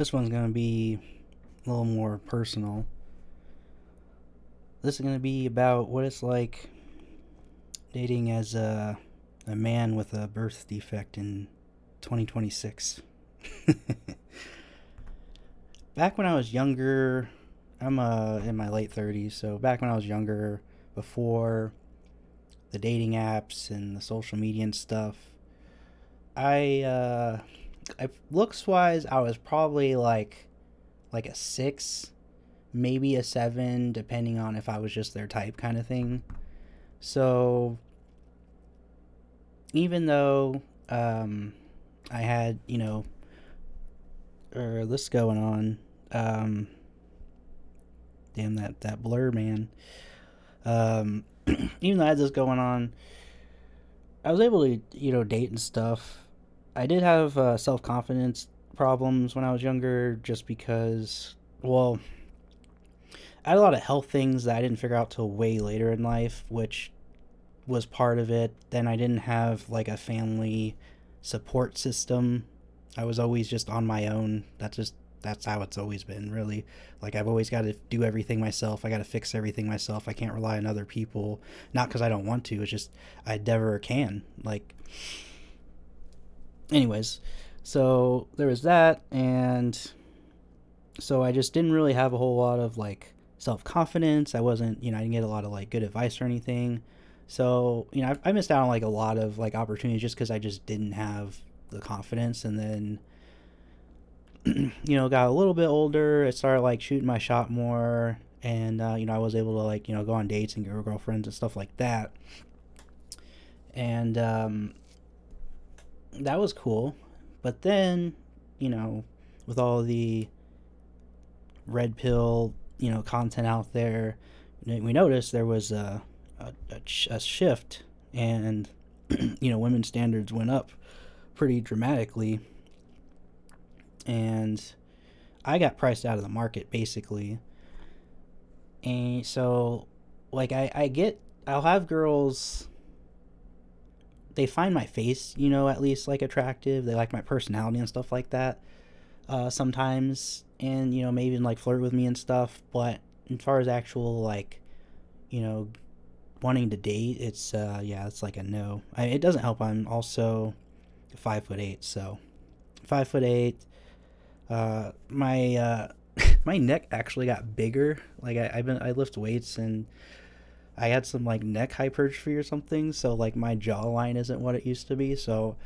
This one's going to be a little more personal. This is going to be about what it's like dating as a man with a birth defect in 2026. Back when I was younger, I'm in my late 30s, so back when I was younger, before the dating apps and the social media and stuff, I looks wise, I was probably like a 6, maybe a 7, depending on if I was just their type kind of thing. So even though I had, or this going on, um, damn that blur, man. Um, even though I had this going on, I was able to, date and stuff. I did have self confidence problems when I was younger, just because, well, I had a lot of health things that I didn't figure out till way later in life, which was part of it. Then I didn't have like a family support system. I was always just on my own. That's how it's always been, really. Like, I've always got to do everything myself. I got to fix everything myself. I can't rely on other people. Not because I don't want to. It's just I never can. Like, anyways, so there was that, and so I just didn't really have a whole lot of like self confidence. I wasn't, I didn't get a lot of like good advice or anything. So I missed out on like a lot of like opportunities just because I just didn't have the confidence. And then got a little bit older. I started like shooting my shot more, and I was able to like go on dates and get girlfriends and stuff like that. And that was cool. But then, with all the red pill, content out there, we noticed there was a shift, and women's standards went up pretty dramatically, and I got priced out of the market basically. And so, like, I'll have girls, they find my face, at least like attractive. They like my personality and stuff like that. Sometimes, and maybe even like flirt with me and stuff. But as far as actual like, you know, wanting to date, it's yeah, it's like a no. It doesn't help. I'm also 5'8", so 5'8". My my neck actually got bigger. Like I lift weights, and I had some like neck hypertrophy or something. So like my jawline isn't what it used to be. So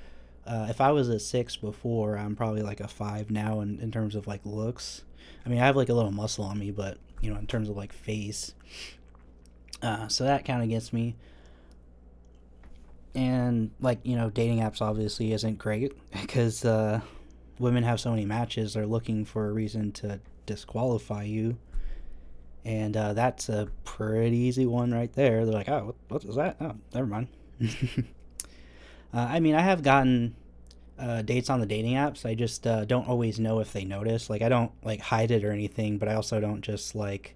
if I was a 6 before, I'm probably like a 5 now in terms of like looks. I mean, I have like a little muscle on me, but in terms of like face, so that kind of gets me. And like dating apps obviously isn't great because women have so many matches. They're looking for a reason to disqualify you, and that's a pretty easy one right there. They're like, oh, what is that? Oh, never mind. I mean, I have gotten dates on the dating apps. I just don't always know if they notice. Like, I don't like hide it or anything, but I also don't just like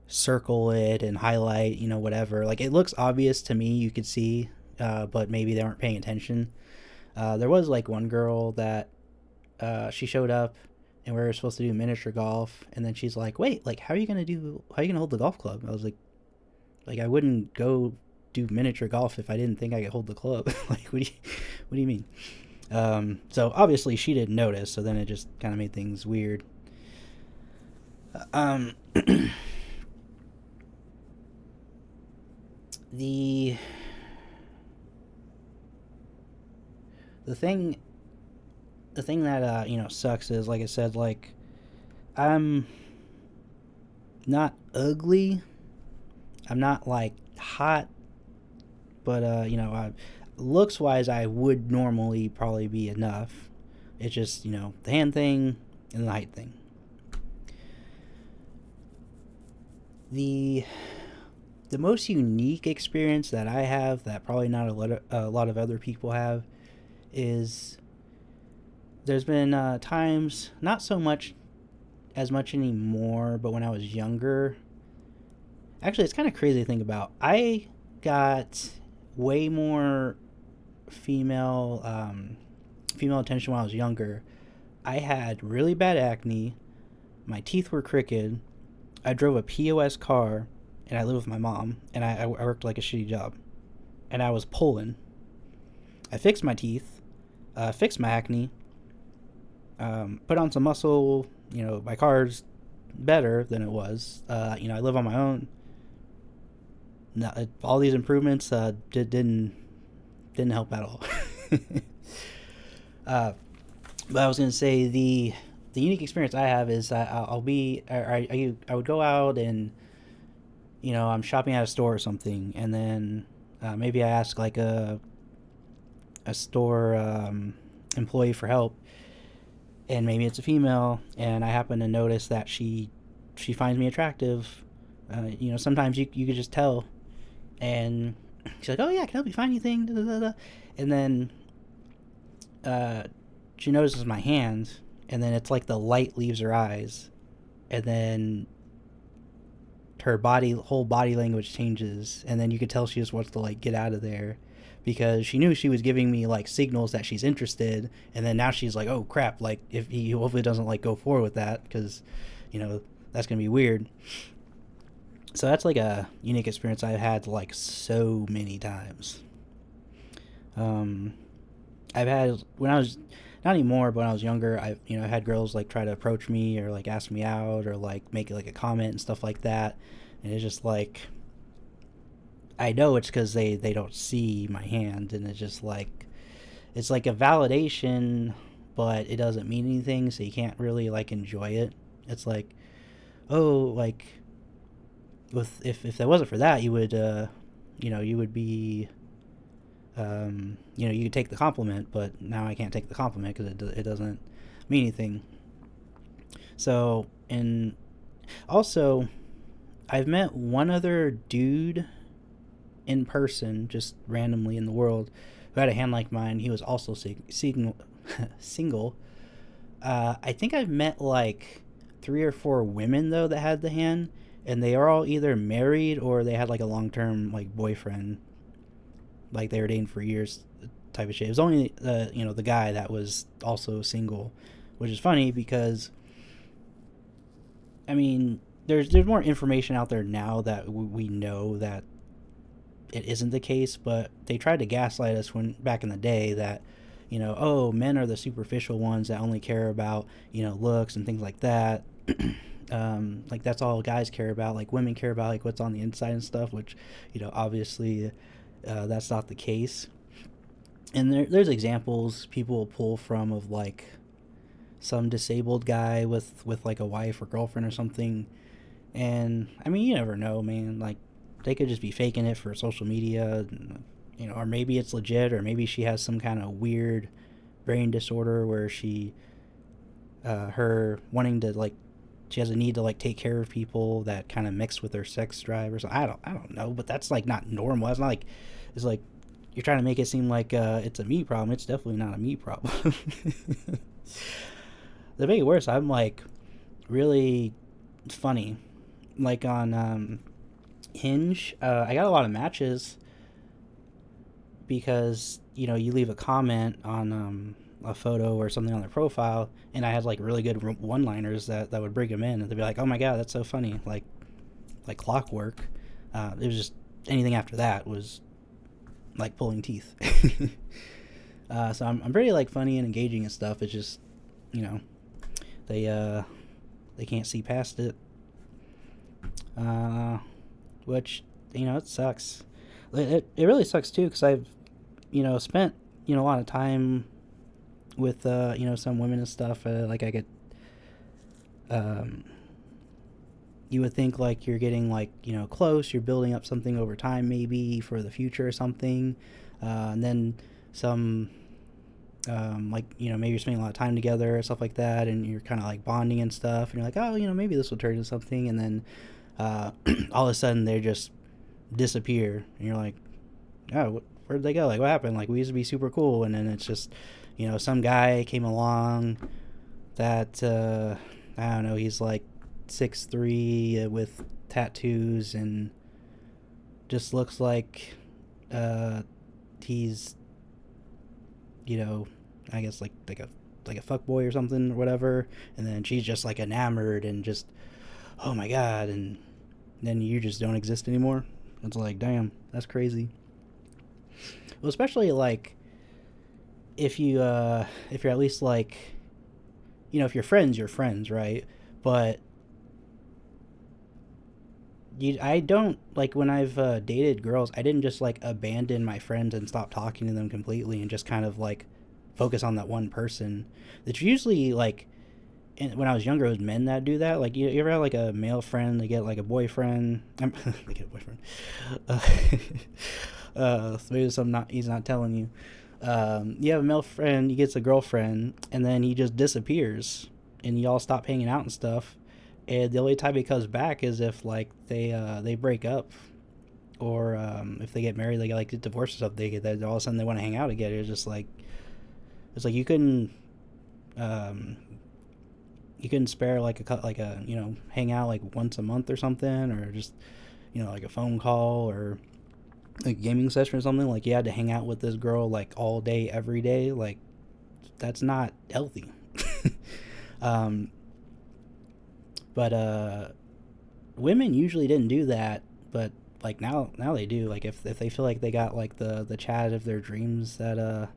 circle it and highlight, whatever. Like, it looks obvious to me. You could see, but maybe they aren't paying attention. There was like one girl that she showed up, and we were supposed to do miniature golf, and then she's like, "Wait, like, how are you gonna hold the golf club?" I was like, I wouldn't go do miniature golf if I didn't think I could hold the club. Like, what do you mean? So obviously she didn't notice, so then it just kind of made things weird. Um, the the thing that sucks is, like I said, like, I'm not ugly, I'm not like hot, but looks wise I would normally probably be enough. It's just the hand thing and the height thing. The most unique experience that I have, that probably not a lot of other people have, is there's been times, not so much as much anymore, but when I was younger, actually it's kind of crazy to think about. I got way more female female attention when I was younger, I had really bad acne. My teeth were crooked. I drove a POS car, and I lived with my mom, and I worked like a shitty job, and I was pulling. I fixed my teeth, fixed my acne, put on some muscle. My car's better than it was. I live on my own. No, all these improvements didn't help at all. But I was gonna say the unique experience I have is I'll be I would go out and I'm shopping at a store or something, and then maybe I ask like a store employee for help, and maybe it's a female, and I happen to notice that she finds me attractive. Sometimes you could just tell, and she's like, "Oh yeah, I can help you find anything," da, da, da, da. And then uh, she notices my hand, and then it's like the light leaves her eyes, and then her whole body language changes, and then you could tell she just wants to like get out of there, because she knew she was giving me like signals that she's interested, and then now she's like, oh crap, like if he hopefully doesn't like go forward with that, because that's gonna be weird. So that's like a unique experience I've had like so many times. um I've had, when I was, not anymore, but when I was younger, I had girls like try to approach me or like ask me out or like make like a comment and stuff like that, and it's just like, I know it's because they don't see my hand, and it's just like, it's like a validation, but it doesn't mean anything, so you can't really like enjoy it. It's like, oh, like, with if that wasn't for that, you would you would be you could take the compliment, but now I can't take the compliment because it doesn't mean anything. So, and also, I've met one other dude in person, just randomly in the world, who had a hand like mine. He was also single. I think I've met like 3 or 4 women though that had the hand, and they are all either married or they had like a long-term like boyfriend, like they were dating for years, type of shit. It was only the guy that was also single, which is funny because, I mean, there's more information out there now that we know that it isn't the case, but they tried to gaslight us when back in the day that oh, men are the superficial ones that only care about looks and things like that. Like that's all guys care about. Like women care about like what's on the inside and stuff, which obviously that's not the case. And there's examples people will pull from of like some disabled guy with like a wife or girlfriend or something, and I mean, you never know, man. Like they could just be faking it for social media, or maybe it's legit, or maybe she has some kind of weird brain disorder where her wanting to like, she has a need to like take care of people that kind of mix with her sex drive or something. I don't know, but that's like not normal. It's not like, it's like you're trying to make it seem like it's a me problem. It's definitely not a me problem. To make it worse, I'm like really funny. Like on Hinge, I got a lot of matches because you leave a comment on a photo or something on their profile, and I had like really good one-liners that would bring them in, and they'd be like, "Oh my god, that's so funny!" Like clockwork. It was just anything after that was like pulling teeth. So I'm pretty like funny and engaging and stuff. It's just they can't see past it, which it sucks. It really sucks too, because I've spent a lot of time with some women and stuff. Like I get you would think like you're getting like close, you're building up something over time, maybe for the future or something, and then some like maybe you're spending a lot of time together or stuff like that, and you're kind of like bonding and stuff, and you're like, oh, maybe this will turn into something, and then all of a sudden they just disappear, and you're like, oh, where'd they go? Like, what happened? Like, we used to be super cool, and then it's just some guy came along that I don't know, he's like 6'3" with tattoos and just looks like he's I guess like a like a fuck boy or something or whatever, and then she's just like enamored and just, oh my god, and then you just don't exist anymore. It's like, damn, that's crazy. Well, especially like if you're at least like, if you're friends, right? But I don't like when I've dated girls. I didn't just like abandon my friends and stop talking to them completely and just kind of like focus on that one person. It's usually like when I was younger, it was men that do that. Like you ever have like a male friend, they get like a boyfriend. They get a boyfriend. So maybe some not he's not telling you. You have a male friend, he gets a girlfriend, and then he just disappears, and y'all stop hanging out and stuff. And the only time he comes back is if like they break up, or if they get married, they get like get divorced or something. They get, all of a sudden they want to hang out again. It's like you couldn't spare like a hang out like once a month or something, or just like a phone call or a gaming session or something. Like you had to hang out with this girl like all day every day. Like that's not healthy. um but women usually didn't do that, but like now they do. Like if they feel like they got like the chat of their dreams that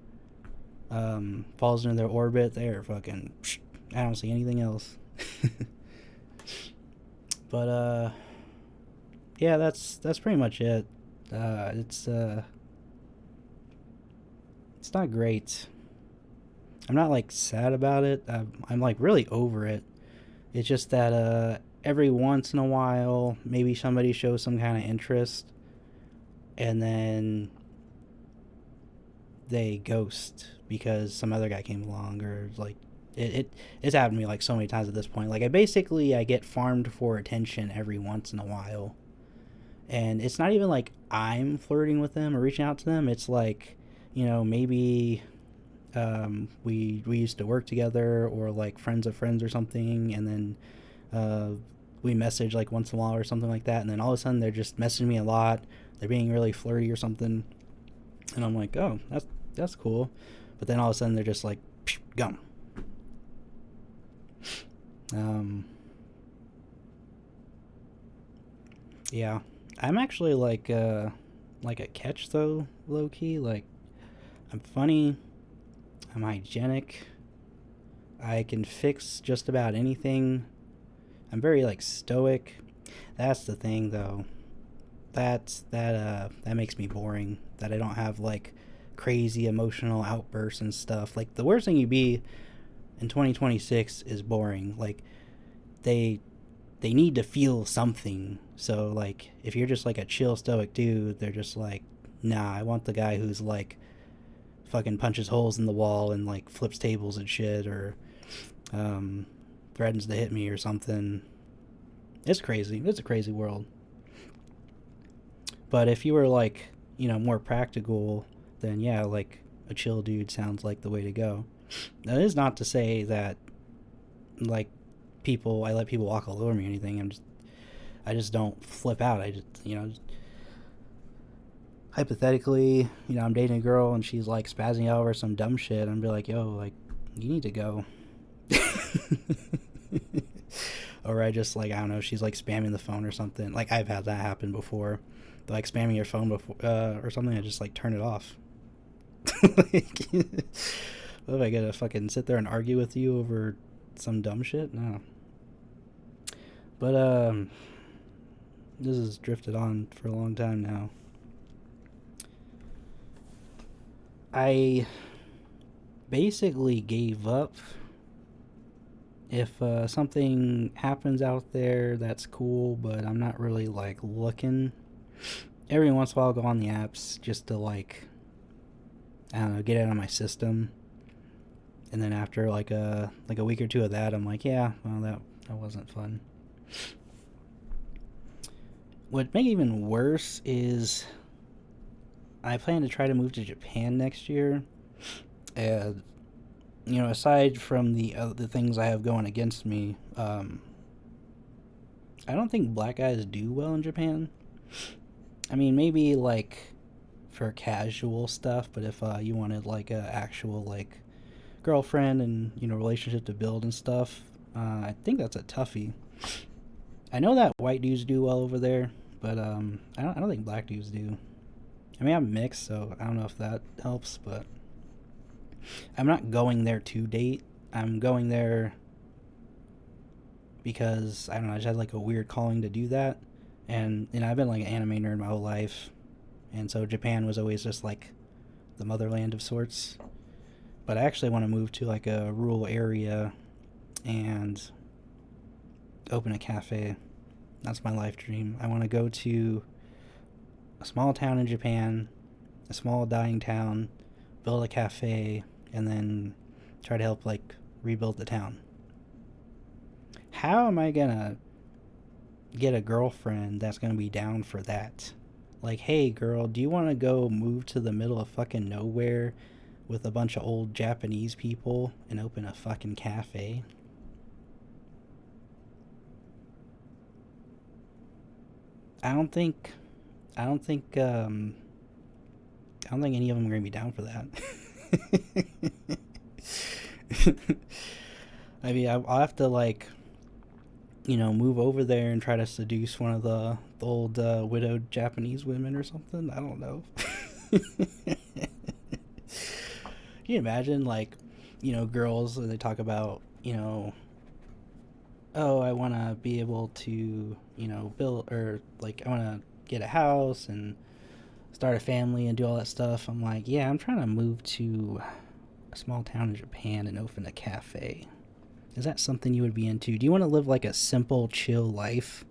falls into their orbit, they're fucking I don't see anything else. But yeah, that's pretty much it. It's not great. I'm not like sad about it. I'm like really over it. It's just that every once in a while, maybe somebody shows some kind of interest, and then they ghost because some other guy came along, or like it's happened to me like so many times at this point. Like I get farmed for attention every once in a while, and it's not even like I'm flirting with them or reaching out to them. It's like, maybe we used to work together, or like friends of friends or something, and then we message like once in a while or something like that, and then all of a sudden they're just messaging me a lot. They're being really flirty or something, and I'm like, oh, that's cool. But then all of a sudden they're just like, gum. Yeah, I'm actually like a catch though, low key. Like I'm funny, I'm hygienic, I can fix just about anything. I'm very like stoic. That's the thing though. That makes me boring. That I don't have like crazy emotional outbursts and stuff. Like the worst thing you be in 2026 is boring. Like they need to feel something. So like if you're just like a chill stoic dude, they're just like, nah, I want the guy who's like fucking punches holes in the wall and like flips tables and shit, or threatens to hit me or something. It's crazy. It's a crazy world. But if you were like, more practical, then yeah, like a chill dude sounds like the way to go. That is not to say that like I let people walk all over me or anything. I just don't flip out. I just hypothetically, I'm dating a girl and she's like spazzing out over some dumb shit. I'm be like, yo, like you need to go. Or I just like, I don't know, she's like spamming the phone or something. Like I've had that happen before. They're, like spamming your phone before or something. I just like turn it off. Like, what if I gotta fucking sit there and argue with you over some dumb shit? No. But this has drifted on for a long time now. I basically gave up. If something happens out there, that's cool, but I'm not really like looking. Every once in a while I'll go on the apps just to like, I don't know, get it out of my system. And then after like a week or two of that, I'm like, yeah, well that wasn't fun. What makes it even worse is I plan to try to move to Japan next year. And aside from the things I have going against me, I don't think black guys do well in Japan. I mean, maybe like for casual stuff, but if you wanted like a actual like girlfriend and relationship to build and stuff. I think that's a toughie. I know that white dudes do well over there, but I don't think black dudes do. I mean, I'm mixed, so I don't know if that helps, but I'm not going there to date. I'm going there because I don't know. I just had like a weird calling to do that, and I've been like an anime nerd my whole life, and so Japan was always just like the motherland of sorts. But I actually want to move to like a rural area and open a cafe. That's my life dream. I want to go to a small town in Japan, a small dying town, build a cafe, and then try to help like rebuild the town. How am I gonna get a girlfriend that's gonna be down for that? Like, hey girl, do you want to go move to the middle of fucking nowhere with a bunch of old Japanese people and open a fucking cafe? I don't think I don't think I don't think any of them are gonna be down for that. I mean, I'll have to like move over there and try to seduce one of the old widowed Japanese women or something. I don't know. Can you imagine like girls they talk about oh, I want to be able to build, or like I want to get a house and start a family and do all that stuff. I'm like, yeah, I'm trying to move to a small town in Japan and open a cafe. Is that something you would be into? Do you want to live like a simple, chill life?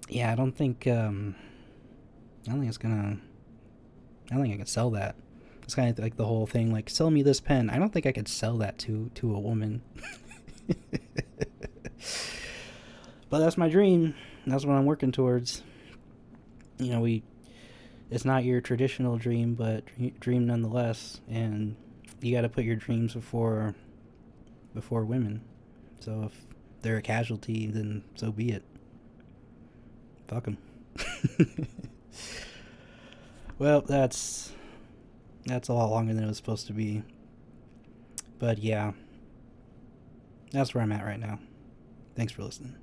Yeah, I don't think it's gonna. I don't think I could sell that. It's kind of like the whole thing, like sell me this pen. I don't think I could sell that to a woman. But that's my dream. That's what I'm working towards. We it's not your traditional dream, but dream nonetheless. And you got to put your dreams before women. So if they're a casualty, then so be it. Fuck them. Well, that's a lot longer than it was supposed to be. But yeah, that's where I'm at right now. Thanks for listening.